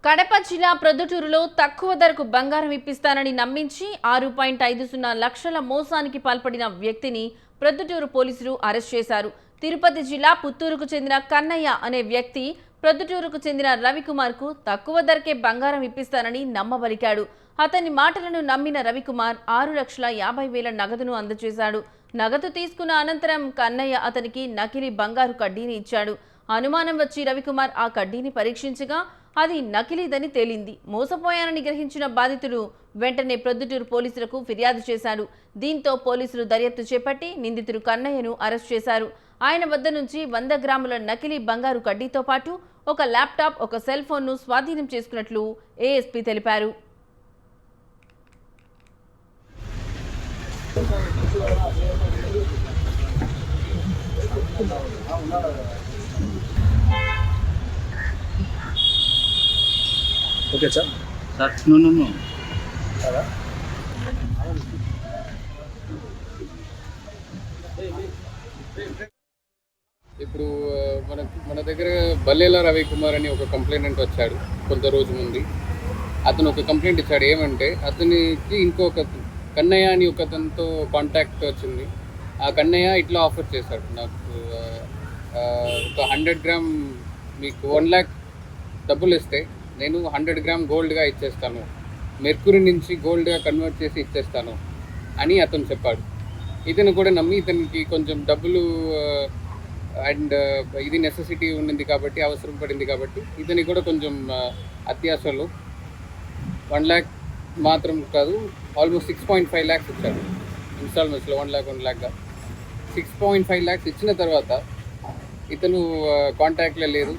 కడప జిల్లా ప్రొద్దుటూరులో తక్కువ ధరకు బంగారం ఇప్పిస్తానని నమ్మించి 6.50 లక్షల మోసానికి పాల్పడిన వ్యక్తిని ప్రొద్దుటూరు పోలీసులు అరెస్ట్ చేశారు. తిరుపతి జిల్లా పుత్తూరుకు చెందిన కన్నయ్య అనే వ్యక్తి ప్రొద్దుటూరుకు చెందిన రవికుమార్కు తక్కువ ధరకే బంగారం ఇప్పిస్తానని నమ్మబలికాడు. అతని మాటలను నమ్మిన రవికుమార్ 6,50,000 నగదును అందజేశాడు. నగదు తీసుకున్న అనంతరం కన్నయ్య అతనికి నకిలీ బంగారు కడ్డీని ఇచ్చాడు. అనుమానం వచ్చి రవికుమార్ ఆ కడ్డీని పరీక్షించగా అది నకిలీదని తేలింది. మోసపోయానని గ్రహించిన బాధితుడు వెంటనే ప్రొద్దుటూరు పోలీసులకు ఫిర్యాదు చేశాడు. దీంతో పోలీసులు దర్యాప్తు చేపట్టి నిందితుడు కన్నయ్యను అరెస్ట్ చేశారు. ఆయన వద్ద నుంచి 100 గ్రాముల నకిలీ బంగారు కడ్డీతో పాటు ఒక ల్యాప్టాప్, ఒక సెల్ ఫోన్ను స్వాధీనం చేసుకున్నట్లు ఏఎస్పీ తెలిపారు. Okay sir. నో ఇప్పుడు మన దగ్గర బల్లేల రవికుమార్ అని ఒక కంప్లైంట్ వచ్చాడు కొంత రోజు ముందు. అతను ఒక కంప్లైంట్ ఇచ్చాడు. ఏమంటే అతనికి ఇంకొక కన్నయ్య అని ఒక అతనితో కాంటాక్ట్ వచ్చింది. ఆ కన్నయ్య ఇట్లా ఆఫర్ చేశాడు, నాకు ఒక 100 గ్రామ్ మీకు 1 lakh డబ్బులు ఇస్తే నేను 100 గ్రామ్ గోల్డ్గా ఇచ్చేస్తాను, మెర్కురీ నుంచి గోల్డ్గా కన్వర్ట్ చేసి ఇచ్చేస్తాను అని అతను చెప్పాడు. ఇతను కూడా నమ్మి ఇతనికి కొంచెం డబ్బులు అండ్ ఇది నెసెసిటీ ఉండింది కాబట్టి, అవసరం పడింది కాబట్టి ఇతనికి కూడా కొంచెం అత్యాశలు 1 lakh మాత్రం కాదు, ఆల్మోస్ట్ 6.5 lakhs ఇచ్చాడు. ఇన్స్టాల్మెంట్స్లో 1 lakh 6.5 lakhs ఇచ్చిన తర్వాత ఇతను కాంటాక్ట్లో లేదు,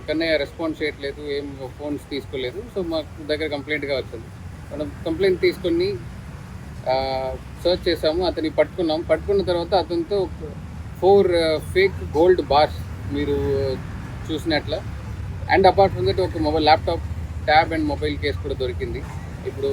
కన్నయ్య రెస్పాన్స్ చేయట్లేదు, ఏం ఫోన్స్ తీసుకోలేదు. సో మా దగ్గర కంప్లైంట్గా వచ్చింది. మనం కంప్లైంట్ తీసుకొని సర్చ్ చేసాము, అతన్ని పట్టుకున్న తర్వాత అతనితో 4 ఫేక్ గోల్డ్ బార్స్ మీరు చూసినట్ల, అండ్ అపార్ట్ ఫ్రమ్ దట్ ఒక mobile laptop, tab and mobile case కూడా దొరికింది. ఇప్పుడు